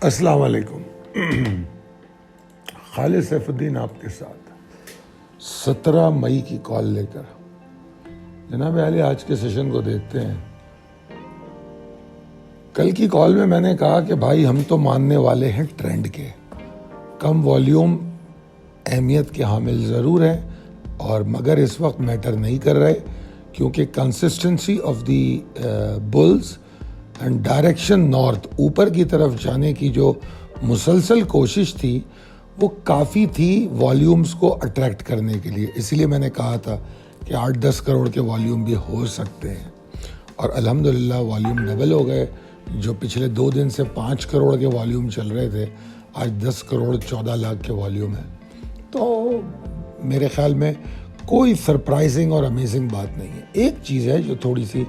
السلام علیکم. خالد سیف الدین آپ کے ساتھ 17 مئی کی کال لے کر. جناب عالی آج کے سیشن کو دیکھتے ہیں. کل کی کال میں نے کہا کہ بھائی ہم تو ماننے والے ہیں ٹرینڈ کے. کم والیوم اہمیت کے حامل ضرور ہیں اور مگر اس وقت میٹر نہیں کر رہے کیونکہ consistency of the bills and direction north اوپر کی طرف جانے کی جو مسلسل کوشش تھی وہ کافی تھی والیومز کو اٹریکٹ کرنے کے لیے. اسی لیے میں نے کہا تھا کہ 8-10 کروڑ کے والیوم بھی ہو سکتے ہیں اور الحمدللہ والیوم ڈبل ہو گئے. جو پچھلے 2 دن سے 5 کروڑ کے والیوم چل رہے تھے آج 10 کروڑ 14 لاکھ کے والیوم ہیں. تو میرے خیال میں کوئی سرپرائزنگ اور امیزنگ بات نہیں ہے. ایک چیز ہے جو تھوڑی سی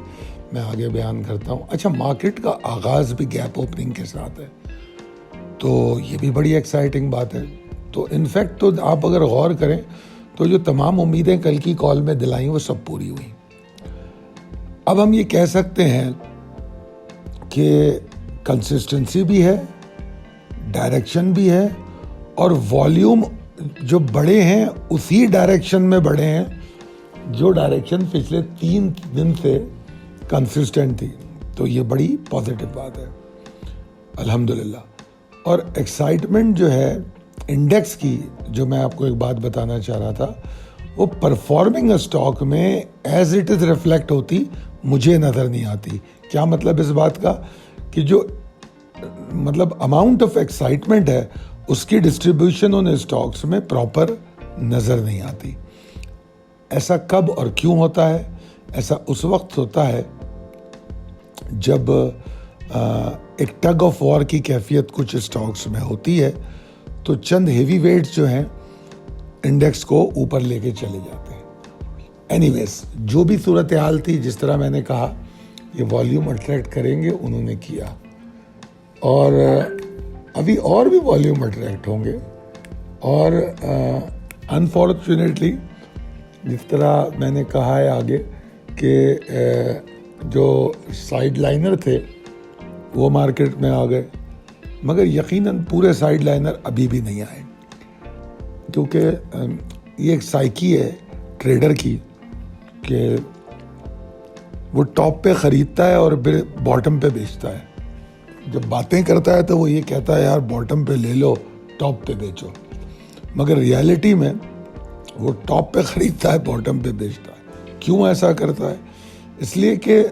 میں آگے بیان کرتا ہوں. اچھا، مارکیٹ کا آغاز بھی گیپ اوپننگ کے ساتھ ہے تو یہ بھی بڑی ایکسائٹنگ بات ہے. تو انفیکٹ تو آپ اگر غور کریں تو جو تمام امیدیں کل کی کال میں دلائیں وہ سب پوری ہوئیں. اب ہم یہ کہہ سکتے ہیں کہ کنسسٹنسی بھی ہے، ڈائریکشن بھی ہے اور والیوم جو بڑے ہیں اسی ڈائریکشن میں بڑے ہیں جو ڈائریکشن پچھلے 3 دن سے کنسسٹنٹ تھی. تو یہ بڑی پازیٹیو بات ہے الحمدللہ. اور ایکسائٹمنٹ جو ہے انڈیکس کی، جو میں آپ کو ایک بات بتانا چاہ رہا تھا، وہ پرفارمنگ اسٹاک میں ایز اٹ از ریفلیکٹ ہوتی مجھے نظر نہیں آتی. کیا مطلب اس بات کا کہ جو مطلب اماؤنٹ آف ایکسائٹمنٹ ہے اس کی ڈسٹریبیوشن ان اسٹاکس میں پراپر نظر نہیں آتی. ایسا کب اور کیوں ہوتا ہے؟ ایسا اس وقت ہوتا ہے جب ایک ٹگ آف وار کی کیفیت کچھ اسٹاکس میں ہوتی ہے تو چند ہیوی ویٹس جو ہیں انڈیکس کو اوپر لے کے چلے جاتے ہیں. اینی ویز، جو بھی صورتحال تھی، جس طرح میں نے کہا یہ والیوم اٹریکٹ کریں گے، انہوں نے کیا اور ابھی اور بھی والیوم اٹریکٹ ہوں گے. اور انفارچونیٹلی جس طرح میں نے کہا ہے آگے کہ جو سائیڈ لائنر تھے وہ مارکیٹ میں آ گئے، مگر یقیناً پورے سائیڈ لائنر ابھی بھی نہیں آئے کیونکہ یہ ایک سائیکی ہے ٹریڈر کی کہ وہ ٹاپ پہ خریدتا ہے اور پھر باٹم پہ بیچتا ہے. جب باتیں کرتا ہے تو وہ یہ کہتا ہے یار باٹم پہ لے لو، ٹاپ پہ بیچو، مگر ریالٹی میں وہ ٹاپ پہ خریدتا ہے، باٹم پہ بیچتا ہے. کیوں ایسا کرتا ہے؟ اس لیے کہ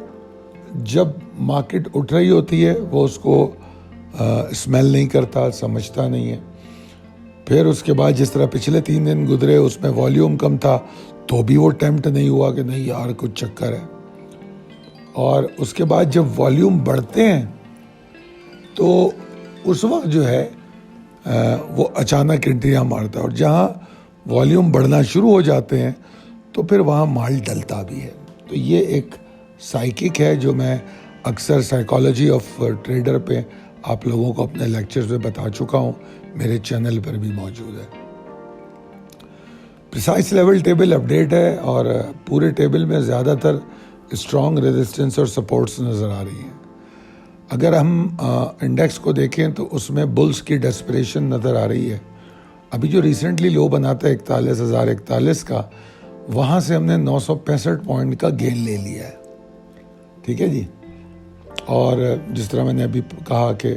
جب مارکیٹ اٹھ رہی ہوتی ہے وہ اس کو اسمیل نہیں کرتا، سمجھتا نہیں ہے. پھر اس کے بعد جس طرح پچھلے 3 دن گزرے اس میں والیوم کم تھا تو بھی وہ ٹیمپٹ نہیں ہوا کہ نہیں یار کچھ چکر ہے. اور اس کے بعد جب والیوم بڑھتے ہیں تو اس وقت جو ہے وہ اچانک انٹریاں مارتا ہے اور جہاں والیوم بڑھنا شروع ہو جاتے ہیں تو پھر وہاں مال ڈلتا بھی ہے. تو یہ ایک سائیکک ہے جو میں اکثر سائیکالوجی آف ٹریڈر پہ آپ لوگوں کو اپنے لیکچرز میں بتا چکا ہوں، میرے چینل پر بھی موجود ہے. پریسائز لیول ٹیبل اپڈیٹ ہے اور پورے ٹیبل میں زیادہ تر اسٹرانگ ریزسٹنس اور سپورٹس نظر آ رہی ہیں. اگر ہم انڈیکس کو دیکھیں تو اس میں بلز کی ڈیسپریشن نظر آ رہی ہے. ابھی جو ریسنٹلی لو بناتا ہے 41,041 کا، وہاں سے ہم نے 965 پوائنٹ کا گین لے لیا ہے. ٹھیک ہے جی. اور جس طرح میں نے ابھی کہا کہ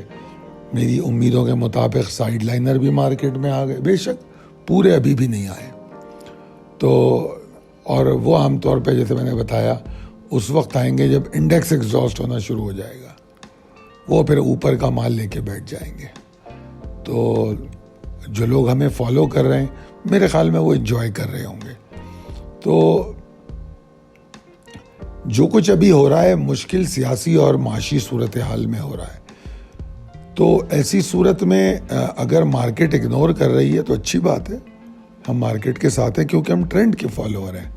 میری امیدوں کے مطابق سائیڈ لائنر بھی مارکیٹ میں آ گئے، بے شک پورے ابھی بھی نہیں آئے. تو اور وہ عام طور پہ جیسے میں نے بتایا اس وقت آئیں گے جب انڈیکس ایگزاسٹ ہونا شروع ہو جائے گا، وہ پھر اوپر کا مال لے کے بیٹھ جائیں گے. تو جو لوگ ہمیں فالو کر رہے ہیں میرے خیال میں وہ انجوائے کر رہے ہوں گے. تو جو کچھ ابھی ہو رہا ہے مشکل سیاسی اور معاشی صورتحال میں ہو رہا ہے. تو ایسی صورت میں اگر مارکیٹ اگنور کر رہی ہے تو اچھی بات ہے، ہم مارکیٹ کے ساتھ ہیں کیونکہ ہم ٹرینڈ کے فالوور ہیں.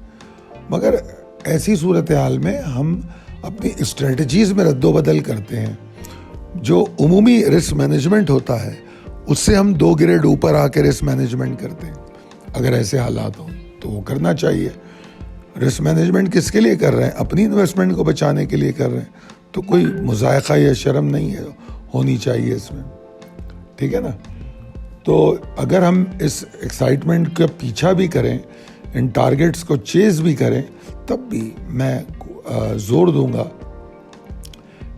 مگر ایسی صورتحال میں ہم اپنی اسٹریٹجیز میں رد و بدل کرتے ہیں. جو عمومی رسک مینجمنٹ ہوتا ہے اس سے ہم 2 گریڈ اوپر آ کے رسک مینجمنٹ کرتے ہیں. اگر ایسے حالات ہوں تو وہ کرنا چاہیے. رسک مینجمنٹ کس کے لیے کر رہے ہیں؟ اپنی انویسٹمنٹ کو بچانے کے لیے کر رہے ہیں. تو کوئی مذائقہ یا شرم نہیں ہے، ہونی چاہیے اس میں. ٹھیک ہے نا. تو اگر ہم اس ایکسائٹمنٹ کا پیچھا بھی کریں, ان ٹارگیٹس کو چیز بھی کریں, تب بھی میں زور دوں گا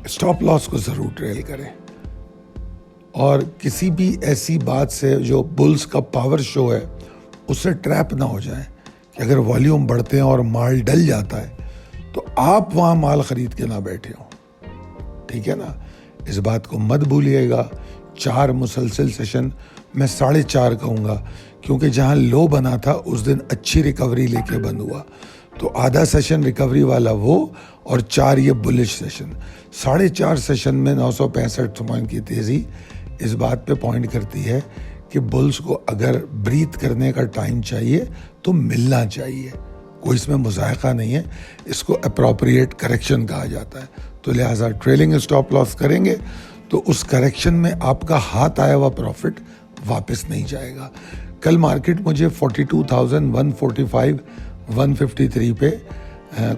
اسٹاپ لاس کو ضرور ٹریل کریں. اور کسی بھی ایسی بات سے جو بلز کا پاور شو ہے اس سے ٹریپ نہ ہو جائیں کہ اگر والیوم بڑھتے ہیں اور مال ڈل جاتا ہے تو آپ وہاں مال خرید کے نہ بیٹھے ہوں. ٹھیک ہے نا, اس بات کو مت بھولیے گا. 4 مسلسل سیشن, میں 4.5 کہوں گا, کیونکہ جہاں لو بنا تھا اس دن اچھی ریکوری لے کے بند ہوا, تو آدھا سیشن ریکوری والا وہ اور 4 یہ بلش سیشن. 4.5 سیشن میں 965 پوائنٹ کی تیزی اس بات پہ پوائنٹ کرتی ہے کہ بلز کو اگر بریتھ کرنے کا ٹائم چاہیے تو ملنا چاہیے. کوئی اس میں مذائقہ نہیں ہے, اس کو اپروپریٹ کریکشن کہا جاتا ہے. تو لہٰذا ٹریلنگ اسٹاپ لاس کریں گے تو اس کریکشن میں آپ کا ہاتھ آیا ہوا پروفٹ واپس نہیں جائے گا. کل مارکیٹ مجھے 42,145 153 پہ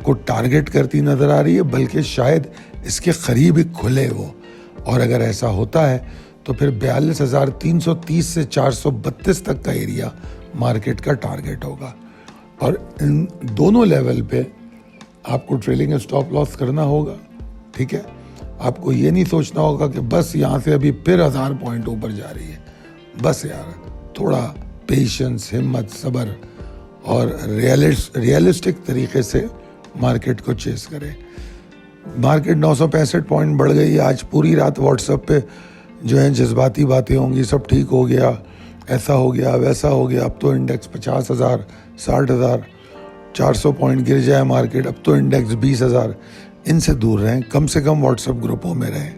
کو ٹارگٹ کرتی نظر آ رہی ہے, بلکہ شاید اس کے قریب ہی کھلے وہ. اور اگر ایسا ہوتا ہے تو پھر 42,330 سے 432 تک کا ایریا مارکیٹ کا ٹارگٹ ہوگا. اور ان دونوں لیول پہ آپ کو ٹریلنگ اسٹاپ لاس کرنا ہوگا. ٹھیک ہے, آپ کو یہ نہیں سوچنا ہوگا کہ بس یہاں سے ابھی پھر 1000 پوائنٹ اوپر جا رہی ہے. بس یار تھوڑا پیشنس, ہمت, صبر اور ریئلسٹک طریقے سے مارکیٹ کو چیز کریں. مارکیٹ 965 پوائنٹ بڑھ گئی. آج پوری رات واٹس ایپ پہ جو ہیں جذباتی باتیں ہوں گی, سب ٹھیک ہو گیا, ایسا ہو گیا, ویسا ہو گیا, اب تو انڈیکس 50,000 60,000 400 پوائنٹ گر جائے مارکیٹ, اب تو انڈیکس 20,000. ان سے دور رہیں, کم سے کم واٹس ایپ گروپوں میں رہیں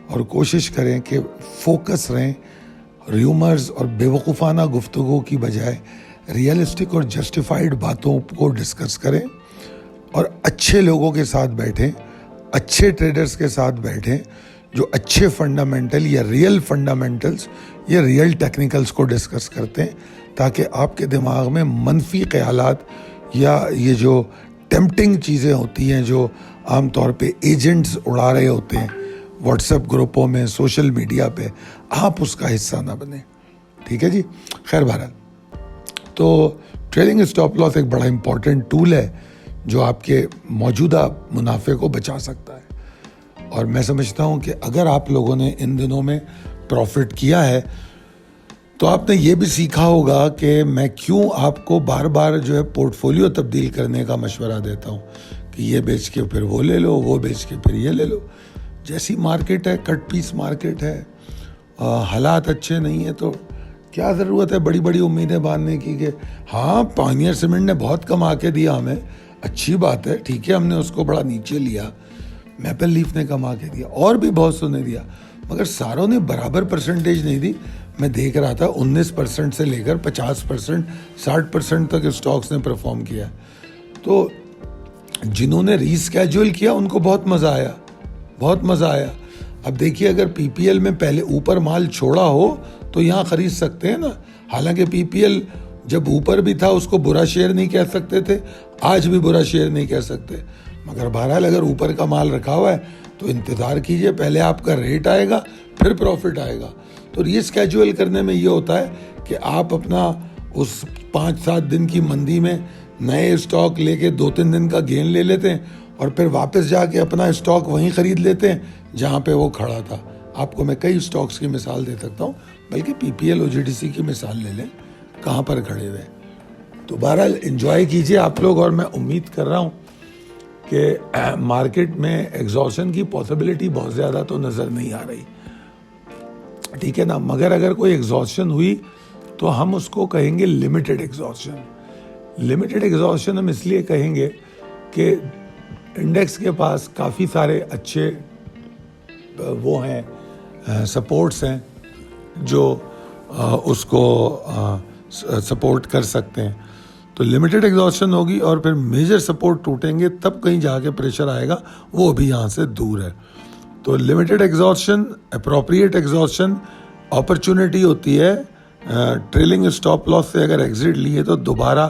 اور کوشش کریں کہ فوکس رہیں. ریومرز اور بے وقوفانہ گفتگو کی بجائے ریئلسٹک اور جسٹیفائڈ باتوں کو ڈسکس کریں اور اچھے لوگوں کے ساتھ بیٹھیں, اچھے ٹریڈرز کے ساتھ بیٹھیں جو اچھے فنڈامنٹل یا ریئل فنڈامنٹلز یا ریئل ٹیکنیکلز کو ڈسکس کرتے ہیں, تاکہ آپ کے دماغ میں منفی خیالات یا یہ جو ٹیمپٹنگ چیزیں ہوتی ہیں جو عام طور پہ ایجنٹس اڑا رہے ہوتے ہیں واٹس ایپ گروپوں میں, سوشل میڈیا پہ, آپ اس کا حصہ نہ بنیں. ٹھیک ہے جی. خیر بہرحال, تو ٹریلنگ اسٹاپ لاس ایک بڑا امپورٹنٹ ٹول ہے جو آپ کے موجودہ منافع کو بچا سکتا ہے. اور میں سمجھتا ہوں کہ اگر آپ لوگوں نے ان دنوں میں پروفٹ کیا ہے تو آپ نے یہ بھی سیکھا ہوگا کہ میں کیوں آپ کو بار بار جو ہے پورٹ فولیو تبدیل کرنے کا مشورہ دیتا ہوں کہ یہ بیچ کے پھر وہ لے لو, وہ بیچ کے پھر یہ لے لو. جیسی مارکیٹ ہے, کٹ پیس مارکیٹ ہے, حالات اچھے نہیں ہیں, تو کیا ضرورت ہے بڑی بڑی امیدیں باندھنے کی کہ ہاں پائنیئر سیمنٹ نے بہت کما کے دیا ہمیں, اچھی بات ہے, ٹھیک ہے, ہم نے اس کو بڑا نیچے لیا. میپل لیف نے کما کے دیا, اور بھی بہت سو نے دیا, مگر ساروں نے برابر پرسنٹیج نہیں دی. میں دیکھ رہا تھا 19% سے لے کر 50% 60% تک اسٹاکس نے پرفارم کیا. تو جنہوں نے ریسکیجول کیا ان کو بہت مزہ آیا, بہت مزہ آیا. اب دیکھیے اگر پی پی ایل میں پہلے اوپر مال چھوڑا ہو تو یہاں خرید سکتے ہیں نا. حالانکہ پی پی ایل جب اوپر بھی تھا اس کو برا شیئر نہیں کہہ سکتے تھے, آج بھی برا شیئر نہیں کہہ سکتے, مگر بہرحال اگر اوپر کا مال رکھا ہوا ہے تو انتظار کیجئے, پہلے آپ کا ریٹ آئے گا پھر پروفٹ آئے گا. تو ریسکیجول کرنے میں یہ ہوتا ہے کہ آپ اپنا اس 5-7 دن کی مندی میں نئے اسٹاک لے کے 2-3 دن کا گین لے لیتے ہیں اور پھر واپس جا کے اپنا اسٹاک وہیں خرید لیتے ہیں جہاں پہ وہ کھڑا تھا. آپ کو میں کئی اسٹاکس کی مثال دے سکتا ہوں, بلکہ پی P L O G D C کی مثال لے لیں کہاں پر کھڑے ہوئے. تو بہرحال انجوائے کیجئے آپ لوگ, اور میں امید کر رہا ہوں کہ مارکیٹ میں ایگزاسشن کی پاسبلٹی بہت زیادہ تو نظر نہیں آ رہی. ٹھیک ہے نا, مگر اگر کوئی ایگزاسشن ہوئی تو ہم اس کو کہیں گے لمیٹڈ ایگزاسشن. لمیٹڈ ایگزاسشن ہم اس لیے کہیں گے کہ انڈیکس کے پاس کافی سارے اچھے وہ ہیں, سپورٹس ہیں جو اس کو سپورٹ کر سکتے ہیں. تو لمیٹڈ ایگزاسشن ہوگی اور پھر میجر سپورٹ ٹوٹیں گے, تب کہیں جا کے پریشر آئے گا, وہ بھی یہاں سے دور ہے. تو لمیٹڈ ایگزاسشن, اپروپریٹ ایگزاسشن اپرچونٹی ہوتی ہے ٹریلنگ اسٹاپ لاس سے اگر ایگزٹ لیے تو دوبارہ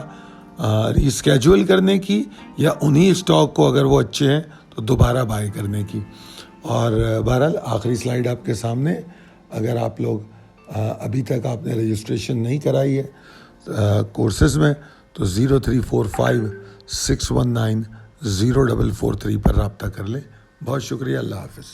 ریسکیجول کرنے کی, یا انہی اسٹاک کو اگر وہ اچھے ہیں تو دوبارہ بائی کرنے کی. اور بہرحال آخری سلائیڈ آپ کے سامنے, اگر آپ لوگ ابھی تک آپ نے رجسٹریشن نہیں کرائی ہے کورسز میں تو 034561904443 پر رابطہ کر لیں. بہت شکریہ. اللہ حافظ.